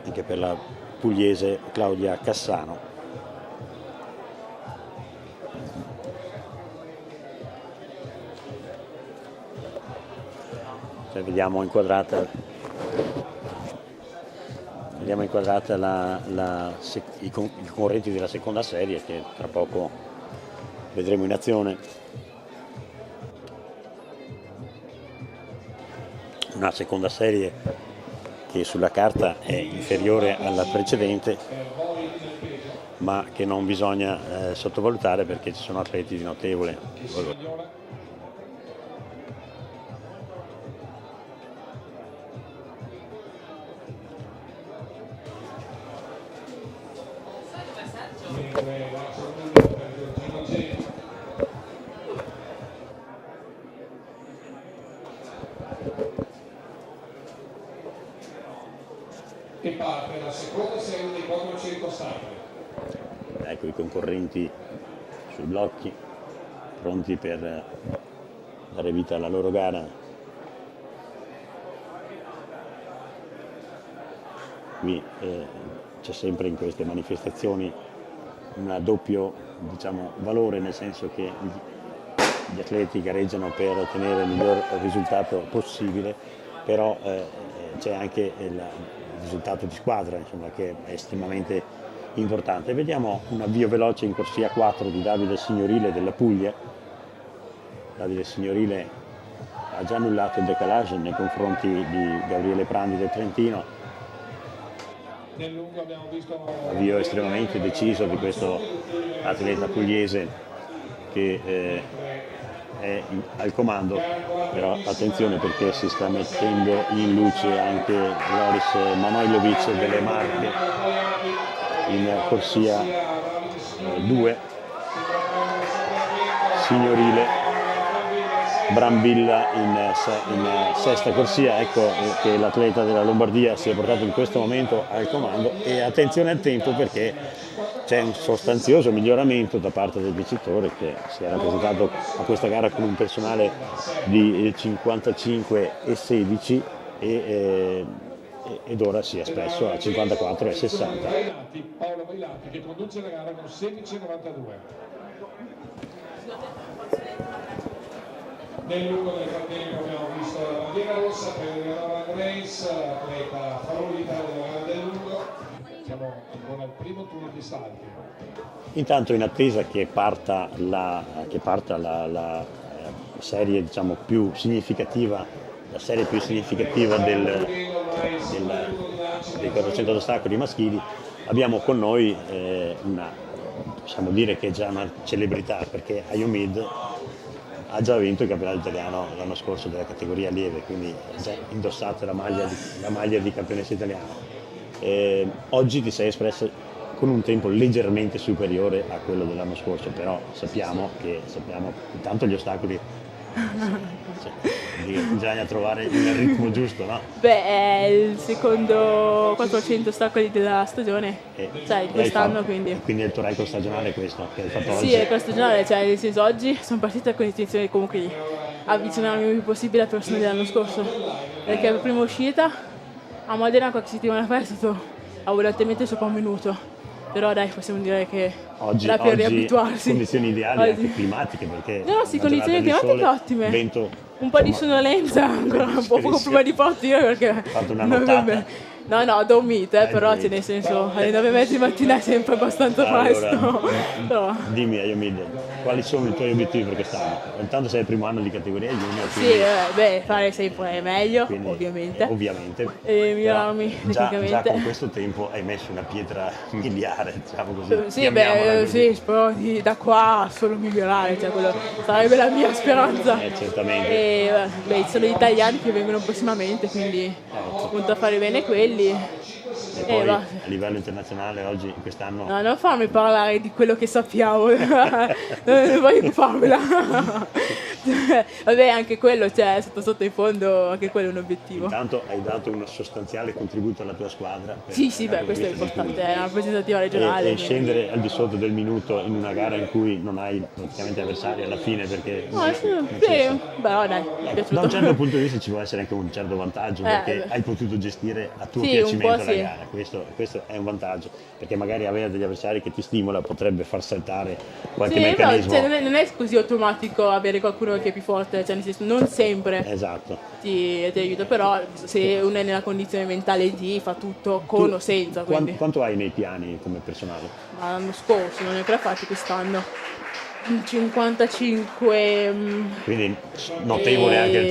anche per la pugliese Claudia Cassano. Cioè, vediamo inquadrata i concorrenti della seconda serie, che tra poco vedremo in azione. Una seconda serie che sulla carta è inferiore alla precedente, ma che non bisogna sottovalutare, perché ci sono atleti di notevole valore. E parte la seconda serie dei 400 sacri. Ecco i concorrenti sui blocchi, pronti per dare vita alla loro gara. Qui c'è sempre in queste manifestazioni un doppio, valore, nel senso che gli atleti gareggiano per ottenere il miglior risultato possibile, però c'è anche il risultato di squadra, che è estremamente importante. Vediamo un avvio veloce in corsia 4 di Davide Signorile della Puglia. Davide Signorile ha già annullato il decalage nei confronti di Gabriele Prandi del Trentino. Nel lungo abbiamo visto Avvio estremamente deciso di questo atleta pugliese che è al comando, però attenzione perché si sta mettendo in luce anche Loris Manojlovic delle Marche in corsia 2, Signorile, Brambilla in sesta corsia. Ecco che l'atleta della Lombardia si è portato in questo momento al comando, e attenzione al tempo perché c'è un sostanzioso miglioramento da parte del vincitore, che si era presentato a questa gara con un personale di 55,16 ed ora si è espresso a 54,60. Paolo Bailati che conduce la gara con 16,92. Nel lungo del frattempo abbiamo visto la bandiera rossa per Eleonora Grace, atleta favorita della gara del lungo. Siamo ancora al primo turno di salti. Intanto, in attesa che parta la serie più significativa, dei 400 ostacoli maschili, abbiamo con noi possiamo dire che è già una celebrità, perché Ayomid ha già vinto il campionato italiano l'anno scorso della categoria lieve, quindi ha già indossato la maglia di campionessa italiana. Oggi ti sei espressa con un tempo leggermente superiore a quello dell'anno scorso, però sappiamo intanto gli ostacoli, bisogna trovare il ritmo giusto, no? Beh, è il secondo 400 ostacoli della stagione, di quest'anno, quindi è il tuo record stagionale questo, che hai fatto oggi? Sì, è il record stagionale, nel senso, oggi sono partita con l'intenzione comunque di avvicinarmi il più possibile alla persona dell'anno scorso, perché la prima uscita a Modena qualche settimana fa è stato abbondantemente sopra un minuto, però dai, possiamo dire che oggi, era per riabituarsi. Condizioni ideali anche climatiche, perché condizioni climatiche ottime, vento, un po' di sonnolenza ancora un po' prima di partire, perché hai fatto una nottata. No, ho dormito, però nel senso alle 9:30 di mattina è sempre abbastanza presto. Allora, dimmi Ayomid, quali sono i tuoi obiettivi per quest'anno? Intanto sei il primo anno di categoria junior. Sì, fare sempre meglio, ovviamente. E migliorarmi tecnicamente. Già con questo tempo hai messo una pietra miliare, così. Sì, spero da qua solo migliorare, quello sarebbe la mia speranza. Certamente. E ci sono gli italiani che vengono prossimamente, quindi appunto a fare bene quelli. E poi a livello internazionale oggi, quest'anno... No, non farmi parlare di quello che sappiamo, non voglio farmela. Vabbè, anche quello, cioè, sotto in fondo, anche quello è un obiettivo. Intanto hai dato un sostanziale contributo alla tua squadra. Sì, beh, questo è importante, è una rappresentativa regionale. E scendere al di sotto del minuto in una gara in cui non hai praticamente avversari alla fine, perché Sì, però dai, mi è piaciuto. da un certo punto di vista ci può essere anche un certo vantaggio, perché hai potuto gestire a tuo piacimento la gara. Questo è un vantaggio, perché magari avere degli avversari che ti stimola potrebbe far saltare qualche meccanismo. Però, cioè, non è così automatico avere qualcuno che è più forte, cioè nel senso, non sempre ti aiuta, però se uno è nella condizione mentale di fa tutto con o senza. Quanto hai nei piani come personale? Ma l'anno scorso, non ne ho ancora fatti quest'anno. 55. Quindi notevole anche il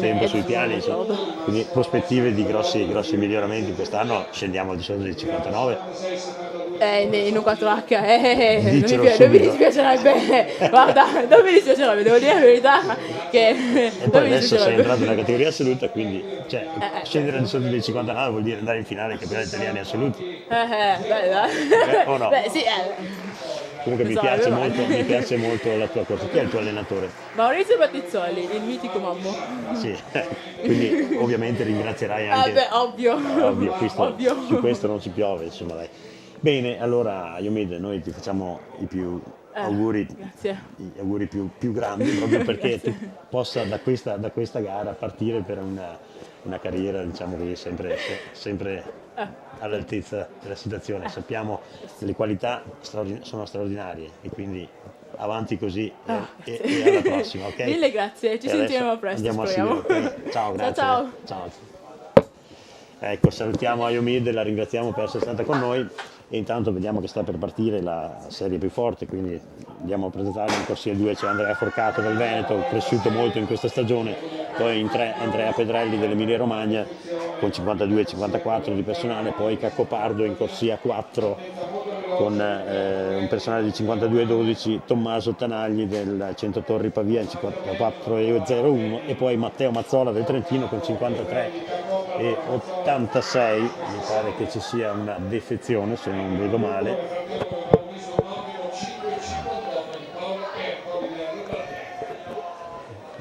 tempo sui piani, quindi prospettive di grossi miglioramenti. Quest'anno scendiamo al di sotto dei 59. In un 4H non mi dispiacerebbe, guarda, non mi dispiacerebbe, devo dire la verità che e poi adesso sei entrato nella categoria assoluta, quindi scendere al di sotto dei 59 vuol dire andare in finale ai campionati italiani assoluti. O no? Beh, sì, Comunque mi piace molto la tua corsa. Chi è il tuo allenatore? Maurizio Battizzoli, il mitico Mammo. Sì, quindi ovviamente ringrazierai anche. Ovvio. Su questo non si piove, insomma, dai. Bene, allora Yomid, noi ti facciamo i più auguri, gli auguri più grandi, proprio perché tu possa da questa gara partire per una carriera, diciamo così, sempre all'altezza della situazione. Sappiamo che le qualità sono straordinarie e quindi avanti così e alla prossima, ok? Mille grazie, ci sentiremo presto, speriamo. Ciao, grazie. Ciao. Ecco, salutiamo Ayomid, la ringraziamo per essere stata con noi e intanto vediamo che sta per partire la serie più forte, quindi andiamo a presentare in corsia 2 c'è Andrea Forcato del Veneto, cresciuto molto in questa stagione, poi in 3 Andrea Pedrelli dell'Emilia Romagna con 52-54 di personale, poi Caccopardo in corsia 4 con un personale di 52-12, Tommaso Tanagli del Centro Torri Pavia in 54-01 e poi Matteo Mazzola del Trentino con 53-86, mi pare che ci sia una defezione se non vedo male.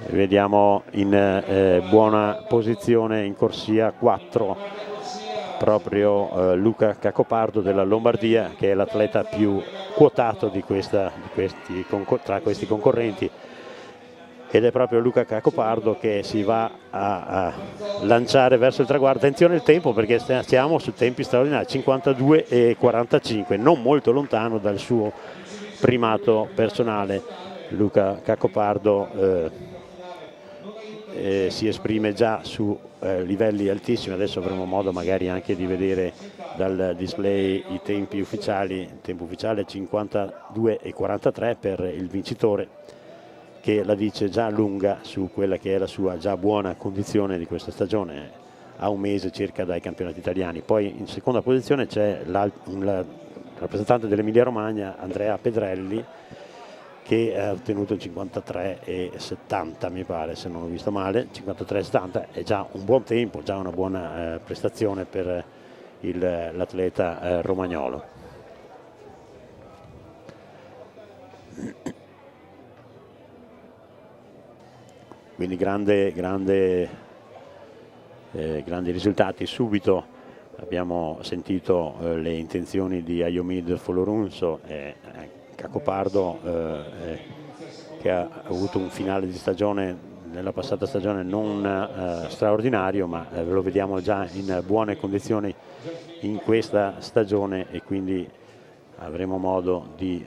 Vediamo in buona posizione in corsia 4 proprio Luca Caccopardo della Lombardia, che è l'atleta più quotato tra questi concorrenti, ed è proprio Luca Caccopardo che si va a lanciare verso il traguardo. Attenzione il tempo, perché siamo su tempi straordinari, 52-45, non molto lontano dal suo primato personale. Luca Caccopardo si esprime già su livelli altissimi. Adesso avremo modo magari anche di vedere dal display i tempi ufficiali. Il tempo ufficiale è 52-43 per il vincitore, che la dice già lunga su quella che è la sua già buona condizione di questa stagione, a un mese circa dai campionati italiani. Poi in seconda posizione c'è un rappresentante dell'Emilia Romagna, Andrea Pedrelli, che ha ottenuto il 53,70, mi pare, se non ho visto male. 53,70 è già un buon tempo, già una buona prestazione per l'atleta romagnolo. Quindi grandi risultati subito. Abbiamo sentito le intenzioni di Ayomid Folorunso e Caccopardo, che ha avuto un finale di stagione nella passata stagione non straordinario, ma lo vediamo già in buone condizioni in questa stagione e quindi avremo modo di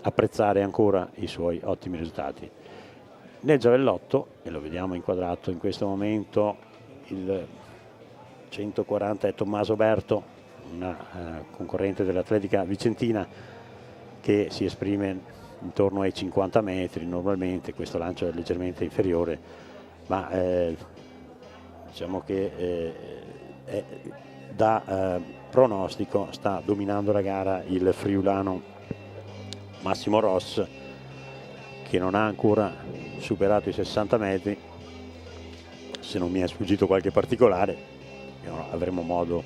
apprezzare ancora i suoi ottimi risultati. Nel giavellotto, e lo vediamo inquadrato in questo momento, il 140 è Tommaso Berto, una concorrente dell'Atletica Vicentina, che si esprime intorno ai 50 metri normalmente. Questo lancio è leggermente inferiore, ma diciamo che da pronostico sta dominando la gara il friulano Massimo Ross, che non ha ancora superato i 60 metri, se non mi è sfuggito qualche particolare, che avremo modo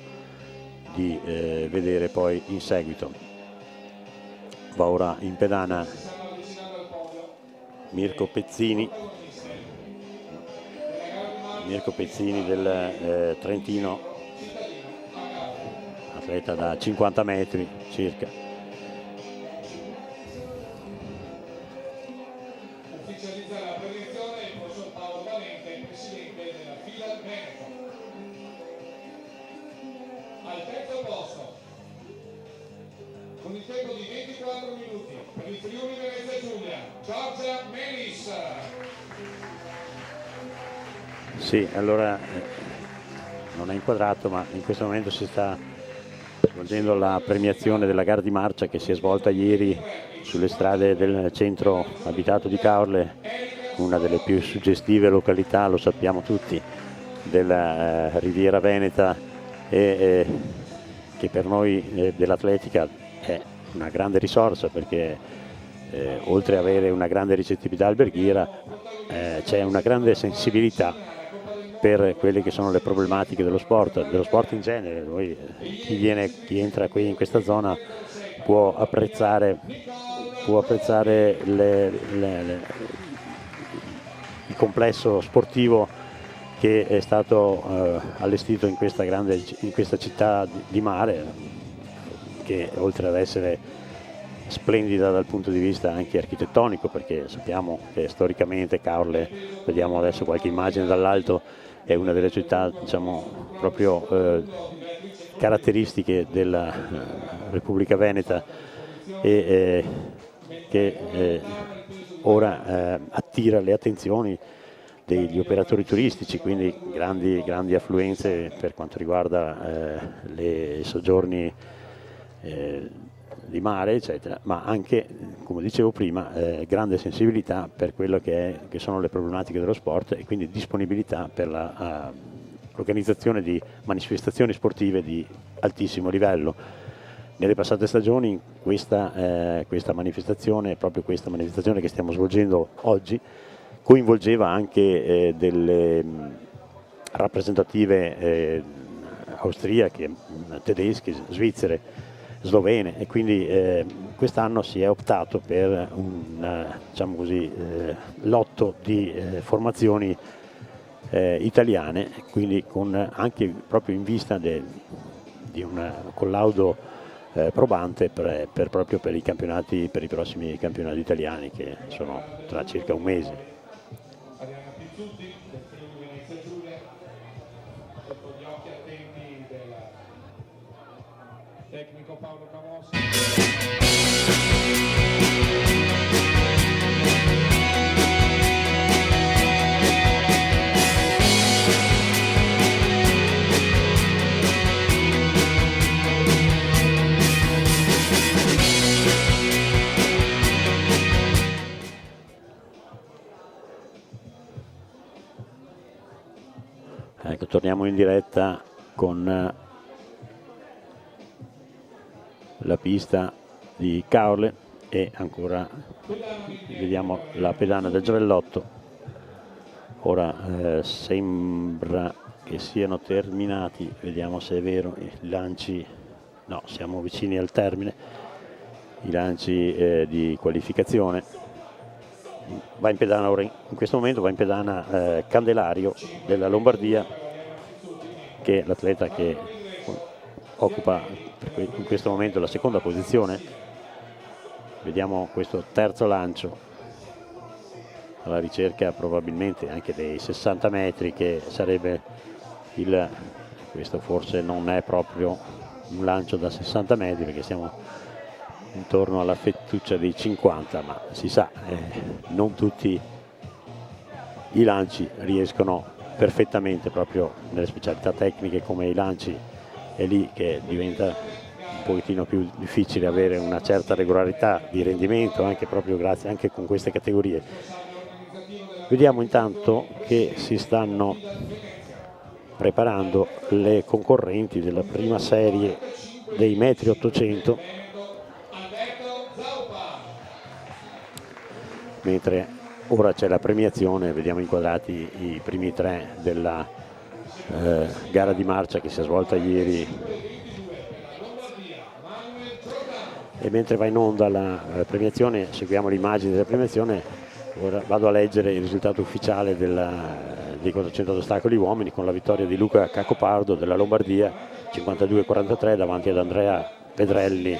di vedere poi in seguito. Va ora in pedana Mirko Pezzini del Trentino, atleta da 50 metri circa. Ufficializza la premiazione il professor Paolo Valente, presidente della FILA Veneto. Al terzo posto, con il tempo di 24 minuti, per il Friuli Venezia Giulia, Giorgia Melis. Sì, allora non è inquadrato, ma in questo momento si sta svolgendo la premiazione della gara di marcia che si è svolta ieri sulle strade del centro abitato di Caorle, una delle più suggestive località, lo sappiamo tutti, della Riviera Veneta, e che per noi dell'atletica è una grande risorsa, perché oltre ad avere una grande ricettività alberghiera c'è una grande sensibilità per quelle che sono le problematiche dello sport in genere. Noi, chi entra qui in questa zona può apprezzare il complesso sportivo che è stato allestito in questa città di mare, che oltre ad essere splendida dal punto di vista anche architettonico, perché sappiamo che storicamente Caorle, vediamo adesso qualche immagine dall'alto, è una delle città, diciamo, proprio caratteristiche della Repubblica Veneta, e che ora attira le attenzioni degli operatori turistici, quindi grandi affluenze per quanto riguarda i soggiorni di mare, eccetera, ma anche, come dicevo prima, grande sensibilità per quello che sono le problematiche dello sport, e quindi disponibilità per l'organizzazione di manifestazioni sportive di altissimo livello. Nelle passate stagioni questa manifestazione, proprio questa manifestazione che stiamo svolgendo oggi, coinvolgeva anche delle rappresentative austriache, tedesche, svizzere, slovene, e quindi quest'anno si è optato per un, diciamo così, lotto di formazioni italiane, quindi anche proprio in vista di un collaudo probante proprio per i prossimi campionati italiani, che sono tra circa un mese. Adriana Pizzuti del Friuli Venezia Giulia, sotto gli occhi attenti del tecnico Paolo Camossi. Ecco, torniamo in diretta con la pista di Caorle, e ancora vediamo la pedana del Giavellotto. Ora sembra che siano terminati, vediamo se è vero, i lanci, no, siamo vicini al termine, i lanci di qualificazione. Va in pedana ora, in questo momento va in pedana Candelario della Lombardia, che è l'atleta che occupa in questo momento la seconda posizione. Vediamo questo terzo lancio alla ricerca probabilmente anche dei 60 metri, che sarebbe questo forse non è proprio un lancio da 60 metri, perché siamo intorno alla fettuccia dei 50, ma si sa, non tutti i lanci riescono perfettamente, proprio nelle specialità tecniche come i lanci è lì che diventa un pochettino più difficile avere una certa regolarità di rendimento, anche proprio grazie anche con queste categorie. Vediamo intanto che si stanno preparando le concorrenti della prima serie dei metri 800, mentre ora c'è la premiazione. Vediamo inquadrati i primi tre della gara di marcia che si è svolta ieri, e mentre va in onda la premiazione seguiamo l'immagine della premiazione. Ora vado a leggere il risultato ufficiale dei 400 ad ostacoli uomini, con la vittoria di Luca Cacopardo della Lombardia 52-43 davanti ad Andrea Pedrelli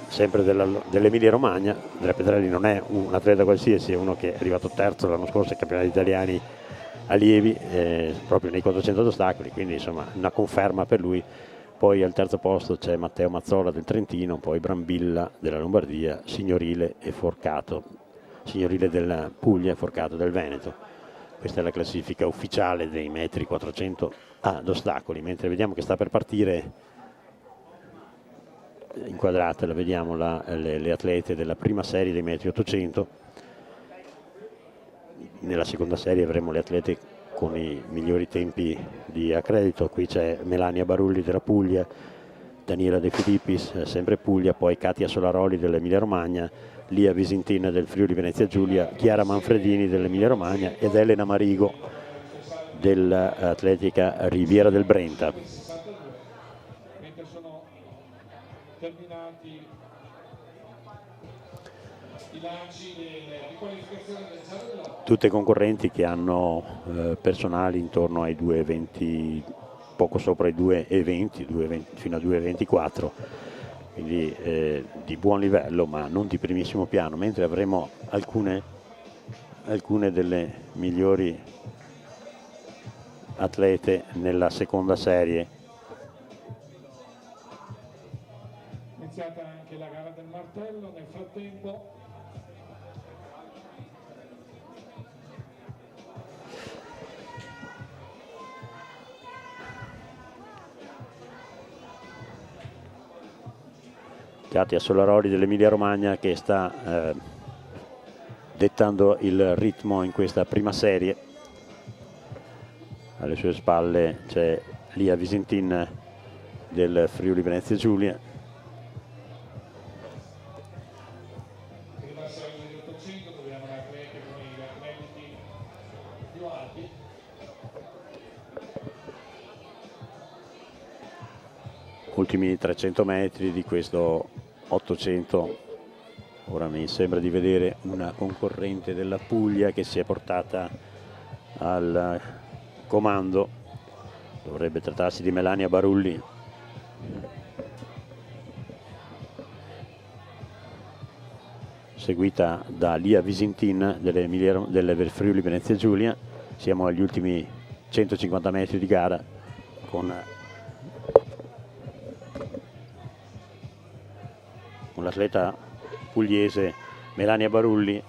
sempre dell'Emilia Romagna. Andrea Pedrelli non è un atleta qualsiasi, è uno che è arrivato terzo l'anno scorso ai campionati italiani allievi, proprio nei 400 ad ostacoli, quindi insomma una conferma per lui. Poi al terzo posto c'è Matteo Mazzola del Trentino, poi Brambilla della Lombardia, Signorile e Forcato, Signorile della Puglia e Forcato del Veneto. Questa è la classifica ufficiale dei metri 400 ad ostacoli, mentre vediamo che sta per partire, inquadrate, la vediamo le atlete della prima serie dei metri 800. Nella seconda serie avremo le atlete con i migliori tempi di accredito. Qui c'è Melania Barulli della Puglia, Daniela De Filippis, sempre Puglia, poi Katia Solaroli dell'Emilia Romagna, Lia Visintin del Friuli Venezia Giulia, Chiara Manfredini dell'Emilia Romagna ed Elena Marigo dell'Atletica Riviera del Brenta. Mentre sono terminati i lanci di qualificazione del giallo. Tutte concorrenti che hanno personali intorno ai 2,20, poco sopra i 2,20, fino a 2,24, quindi di buon livello ma non di primissimo piano, mentre avremo alcune delle migliori atlete nella seconda serie. Iniziata anche la gara del martello, nel frattempo Katia Solaroli dell'Emilia Romagna che sta dettando il ritmo in questa prima serie. Alle sue spalle c'è Lia Visintin del Friuli Venezia Giulia. prima serie degli 800 dove abbiamo le atlete con i atleti più alti. Ultimi 300 metri di questo 800. Ora mi sembra di vedere una concorrente della Puglia che si è portata al comando. Dovrebbe trattarsi di Melania Barulli. Seguita da Lia Visintin del Friuli Venezia Giulia. Siamo agli ultimi 150 metri di gara con l'atleta pugliese Melania Barulli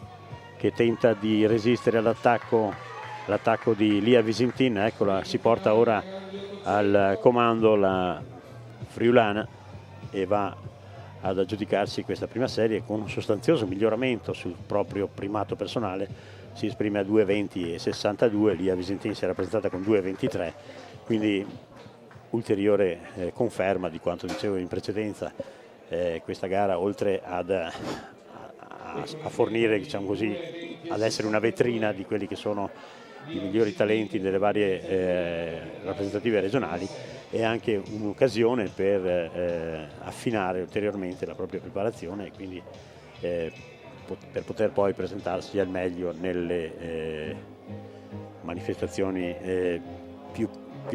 che tenta di resistere all'attacco di Lia Visintin. Eccola, si porta ora al comando la friulana e va ad aggiudicarsi questa prima serie con un sostanzioso miglioramento sul proprio primato personale. Si esprime a 2:20,62, Lia Visintin si era presentata con 2:23, quindi ulteriore conferma di quanto dicevo in precedenza. Questa gara, oltre a fornire, diciamo così, ad essere una vetrina di quelli che sono i migliori talenti delle varie rappresentative regionali, è anche un'occasione per affinare ulteriormente la propria preparazione e quindi per poter poi presentarsi al meglio nelle manifestazioni più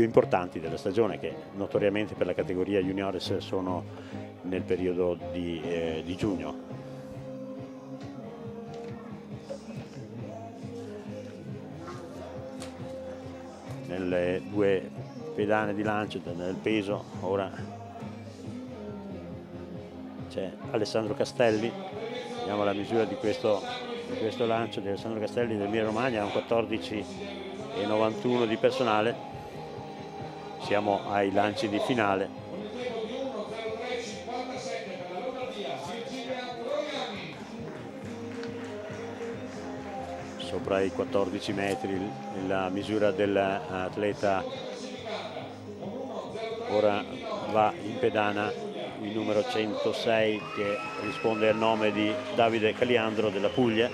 importanti della stagione, che notoriamente per la categoria juniores sono nel periodo di giugno. Nelle due pedane di lancio nel peso ora c'è Alessandro Castelli. Vediamo la misura di questo lancio di Alessandro Castelli dell'Emilia Romagna, un 14,91 di personale. Siamo ai lanci di finale. Sopra i 14 metri la misura dell'atleta. Ora va in pedana il numero 106 che risponde al nome di Davide Caliandro della Puglia,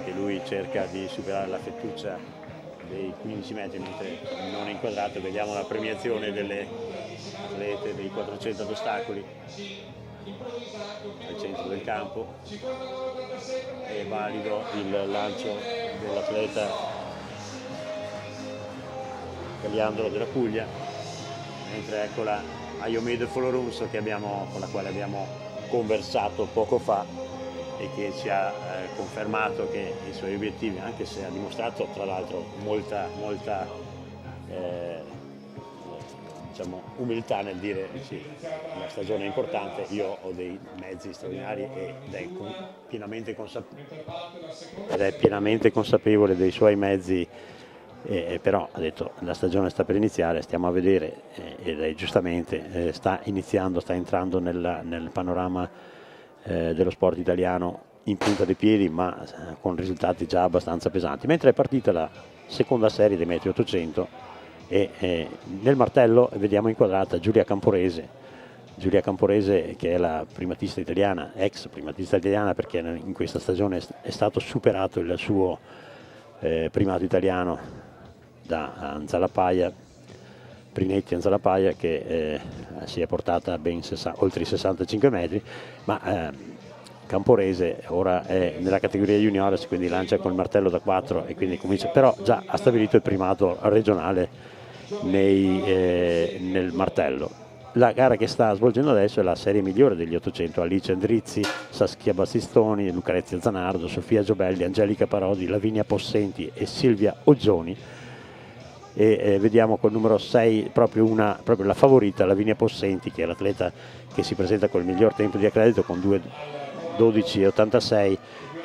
e lui cerca di superare la fettuccia dei 15 metri, mentre non inquadrato vediamo la premiazione delle atlete dei 400 ad ostacoli. al centro del campo. È valido il lancio dell'atleta Caliandro della Puglia, mentre ecco la Ayomedo Folorunso con la quale abbiamo conversato poco fa e che ci ha confermato che i suoi obiettivi, anche se ha dimostrato tra l'altro molta diciamo, umiltà nel dire sì, la stagione è importante, io ho dei mezzi straordinari ed è pienamente consapevole dei suoi mezzi, però ha detto la stagione sta per iniziare, stiamo a vedere ed è giustamente sta entrando nel panorama dello sport italiano in punta dei piedi, ma con risultati già abbastanza pesanti. Mentre è partita la seconda serie dei metri 800 e nel martello vediamo inquadrata Giulia Camporese, che è la primatista italiana, ex primatista italiana, perché in questa stagione è stato superato il suo primato italiano da Anzalapaia, Prinetti Anzalapaia, che si è portata a ben oltre i 65 metri, ma Camporese ora è nella categoria juniores, quindi lancia col martello da 4 e quindi comincia, però già ha stabilito il primato regionale nel martello. La gara che sta svolgendo adesso è la serie migliore degli 800, Alice Andrizzi, Saskia Battistoni, Lucrezia Zanardo, Sofia Giobelli, Angelica Parodi, Lavinia Possenti e Silvia Oggioni, e vediamo col numero 6 proprio la favorita, Lavinia Possenti, che è l'atleta che si presenta col miglior tempo di accredito con 2:12,86.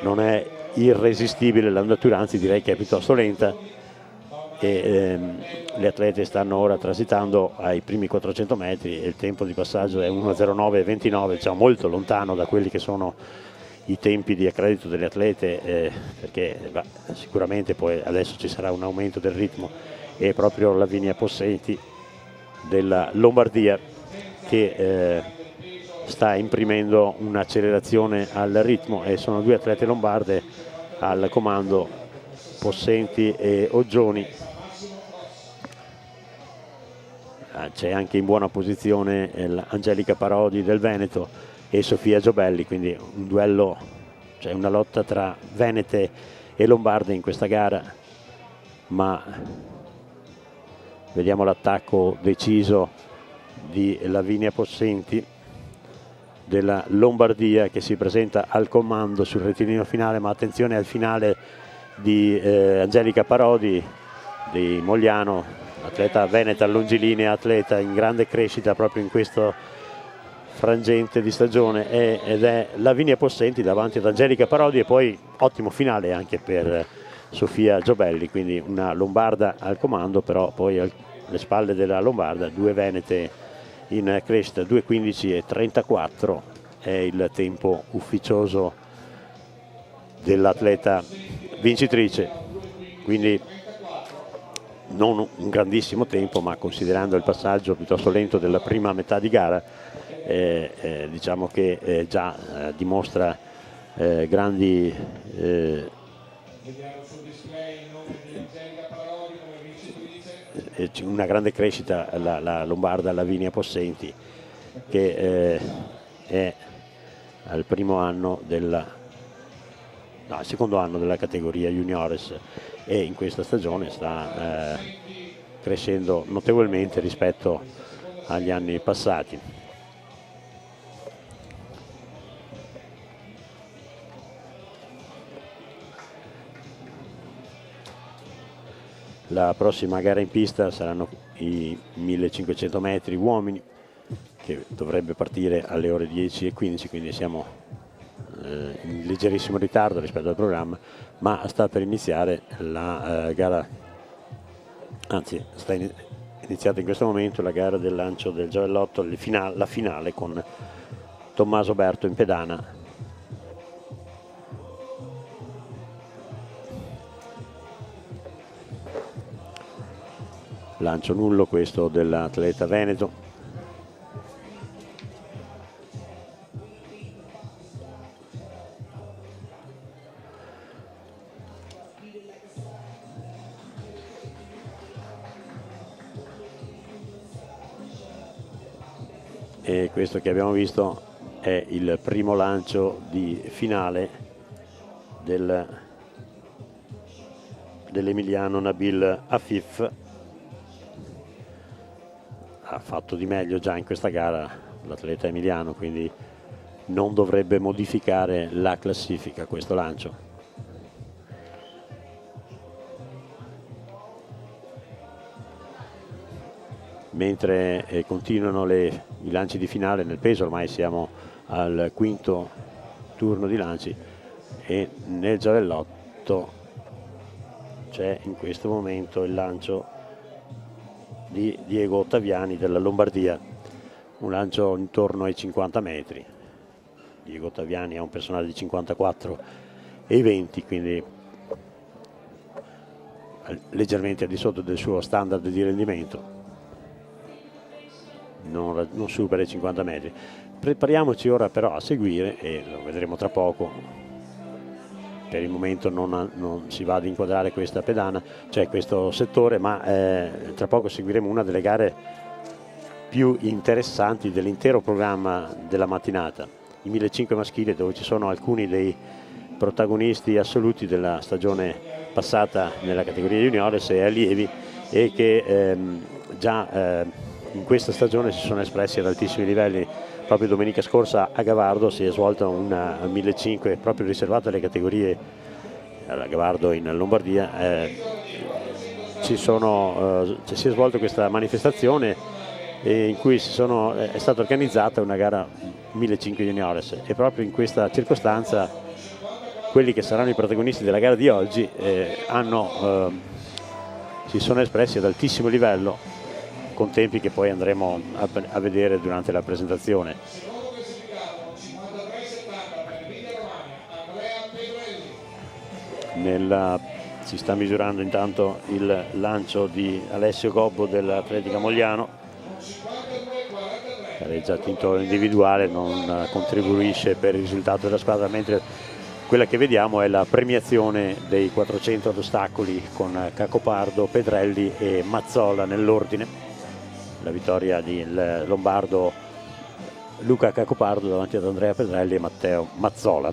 Non è irresistibile l'andatura, anzi direi che è piuttosto lenta, e le atlete stanno ora transitando ai primi 400 metri e il tempo di passaggio è 1:09,29, diciamo molto lontano da quelli che sono i tempi di accredito delle atlete, perché sicuramente poi adesso ci sarà un aumento del ritmo, e proprio Lavinia Possenti della Lombardia che sta imprimendo un'accelerazione al ritmo, e sono due atlete lombarde al comando, Possenti e Oggioni. C'è anche in buona posizione Angelica Parodi del Veneto e Sofia Giobelli, quindi un duello, cioè una lotta tra venete e lombarde in questa gara, ma vediamo l'attacco deciso di Lavinia Possenti della Lombardia, che si presenta al comando sul rettilineo finale, ma attenzione al finale di Angelica Parodi di Mogliano, atleta veneta longilinea, atleta in grande crescita proprio in questo frangente di stagione, ed è Lavinia Possenti davanti ad Angelica Parodi, e poi ottimo finale anche per Sofia Giobelli, quindi una lombarda al comando, però poi alle spalle della lombarda due venete in crescita, 2:15,34 è il tempo ufficioso dell'atleta vincitrice, quindi non un grandissimo tempo, ma considerando il passaggio piuttosto lento della prima metà di gara, diciamo che già dimostra grandi una grande crescita la lombarda Lavinia Possenti, che è al secondo anno della categoria juniores, e in questa stagione sta crescendo notevolmente rispetto agli anni passati. La prossima gara in pista saranno i 1500 metri uomini, che dovrebbe partire alle ore 10:15, quindi siamo in leggerissimo ritardo rispetto al programma, ma sta per iniziare la gara, anzi sta iniziata in questo momento la gara del lancio del giavellotto, la finale con Tommaso Berto in pedana. Lancio nullo questo dell'atleta veneto. E questo che abbiamo visto è il primo lancio di finale dell'emiliano Nabil Afif. Ha fatto di meglio già in questa gara l'atleta emiliano, quindi non dovrebbe modificare la classifica questo lancio. Mentre continuano i lanci di finale nel peso, ormai siamo al quinto turno di lanci, e nel giavellotto c'è in questo momento il lancio di Diego Ottaviani della Lombardia, un lancio intorno ai 50 metri. Diego Ottaviani è un personaggio di 54,20, quindi leggermente al di sotto del suo standard di rendimento, non supera i 50 metri. Prepariamoci ora però a seguire, e lo vedremo tra poco. Per il momento non si va ad inquadrare questa pedana, cioè questo settore, ma tra poco seguiremo una delle gare più interessanti dell'intero programma della mattinata, i 1500 maschili, dove ci sono alcuni dei protagonisti assoluti della stagione passata nella categoria juniores e allievi, e che già in questa stagione si sono espressi ad altissimi livelli. Proprio domenica scorsa a Gavardo si è svolta un 1500 proprio riservato alle categorie, a Gavardo in Lombardia. Si è svolta questa manifestazione in cui è stata organizzata una gara 1500 juniores, e proprio in questa circostanza quelli che saranno i protagonisti della gara di oggi si sono espressi ad altissimo livello, con tempi che poi andremo a vedere durante la presentazione. Si sta misurando intanto il lancio di Alessio Gobbo dell'Atletica Mogliano, gareggia a titolo individuale, non contribuisce per il risultato della squadra, mentre quella che vediamo è la premiazione dei 400 ad ostacoli con Cacopardo, Pedrelli e Mazzola nell'ordine. La vittoria di lombardo Luca Cacopardo davanti ad Andrea Pedrelli e Matteo Mazzola.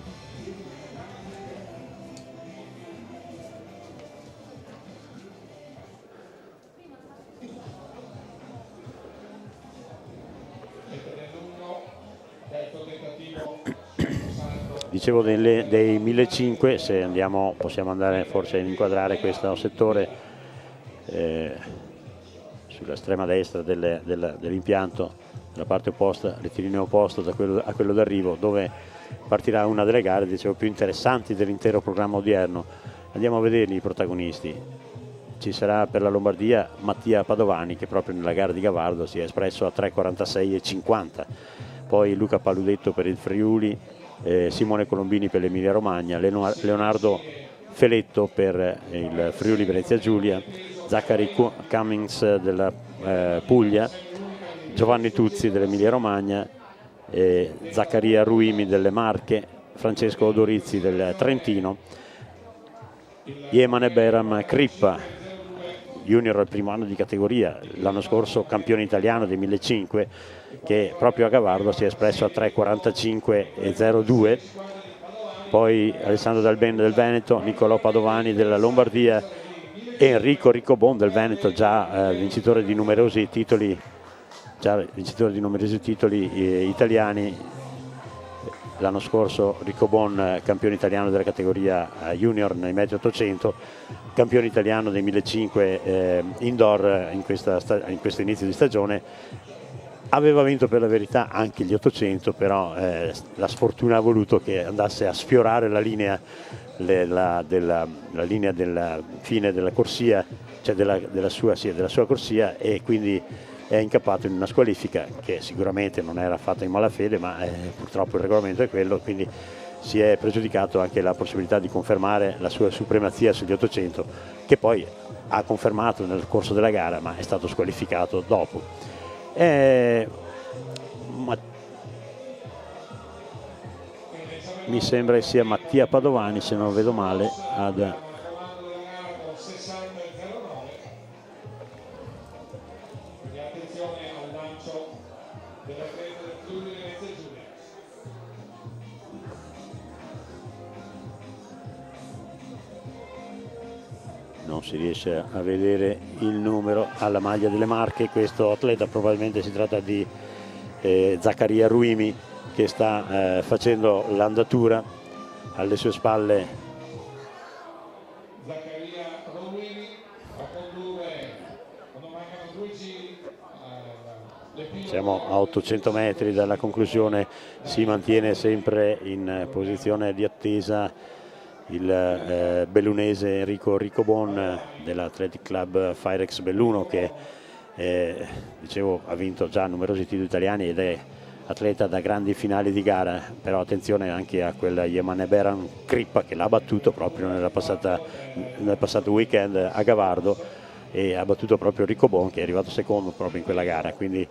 Dicevo dei 1500, se andiamo possiamo andare forse a inquadrare questo settore sull'estrema destra dell'impianto, nella parte opposta, rettilineo opposto a quello d'arrivo, dove partirà una delle gare, dicevo, più interessanti dell'intero programma odierno. Andiamo a vederli i protagonisti. Ci sarà per la Lombardia Mattia Padovani, che proprio nella gara di Gavardo si è espresso a 3,46,50. Poi Luca Paludetto per il Friuli, Simone Colombini per l'Emilia Romagna, Leonardo Feletto per il Friuli Venezia Giulia, Zachary Cummings della Puglia, Giovanni Tuzzi dell'Emilia Romagna, Zaccaria Ruimi delle Marche, Francesco Odorizzi del Trentino, Yemane Beram Crippa, junior al primo anno di categoria, l'anno scorso campione italiano dei 1500, che proprio a Gavardo si è espresso a 3,45,02. Poi Alessandro Dalben del Veneto, Niccolò Padovani della Lombardia, Enrico Riccobon del Veneto, già vincitore di numerosi titoli italiani. L'anno scorso Riccobon campione italiano della categoria junior nei metri 800, campione italiano dei 1500 indoor in questo inizio di stagione. Aveva vinto per la verità anche gli 800, però la sfortuna ha voluto che andasse a sfiorare la linea della fine della corsia, cioè della sua corsia, e quindi è incappato in una squalifica che sicuramente non era fatta in malafede, ma purtroppo il regolamento è quello, quindi si è pregiudicato anche la possibilità di confermare la sua supremazia sugli 800, che poi ha confermato nel corso della gara, ma è stato squalificato dopo. Mi sembra che sia Mattia Padovani, se non vedo male, non si riesce a vedere il numero alla maglia delle Marche. Questo atleta probabilmente si tratta di Zaccaria Ruimi, che sta facendo l'andatura. Alle sue spalle Zaccaria Ruimi a condurre quando mancano 2 giri. siamo a 800 metri dalla conclusione, si mantiene sempre in posizione di attesa il bellunese Enrico Ricobon dell'Athletic Club Firex Belluno, che dicevo ha vinto già numerosi titoli italiani ed è atleta da grandi finali di gara. Però attenzione anche a quel Yemane Beran Crippa, che l'ha battuto proprio nel passato weekend a Gavardo, e ha battuto proprio Ricobon, che è arrivato secondo proprio in quella gara. Quindi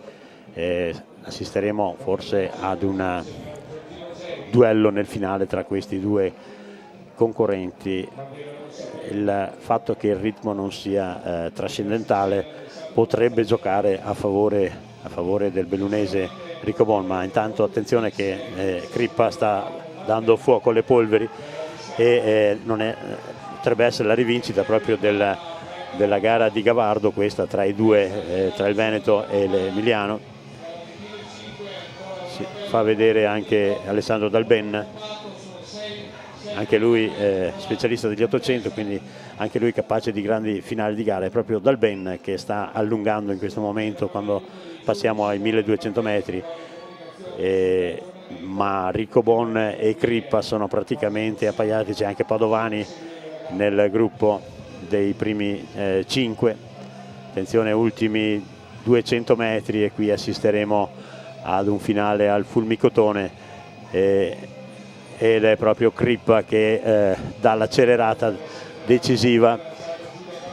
assisteremo forse ad un duello nel finale tra questi due concorrenti. Il fatto che il ritmo non sia trascendentale potrebbe giocare a favore del bellunese Ricobon, ma intanto attenzione che Crippa sta dando fuoco alle polveri e potrebbe essere la rivincita proprio della gara di Gavardo, questa tra i due, tra il Veneto e l'Emiliano. Si fa vedere anche Alessandro Dalben, anche lui specialista degli 800, quindi anche lui capace di grandi finali di gara. È proprio Dalben che sta allungando in questo momento quando passiamo ai 1200 metri, ma Ricobon e Crippa sono praticamente appaiati. C'è anche Padovani nel gruppo dei primi 5. Attenzione, ultimi 200 metri e qui assisteremo ad un finale al fulmicotone ed è proprio Crippa che dà l'accelerata decisiva.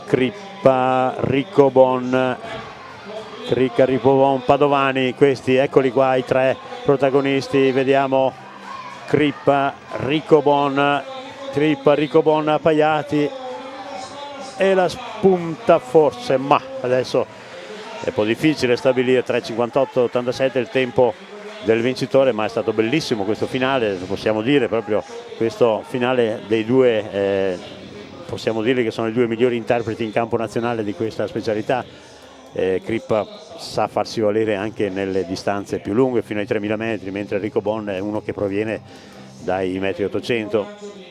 Crippa, Ricobon, Padovani, questi eccoli qua i 3 protagonisti. Vediamo Crippa, Ricobon appaiati e la spunta forse, ma adesso è un po' difficile stabilire. 3:58,87 il tempo del vincitore, ma è stato bellissimo questo finale, possiamo dire proprio questo finale dei due, possiamo dire che sono i 2 migliori interpreti in campo nazionale di questa specialità. Crippa sa farsi valere anche nelle distanze più lunghe fino ai 3000 metri, mentre Ricobon è uno che proviene dai metri 800.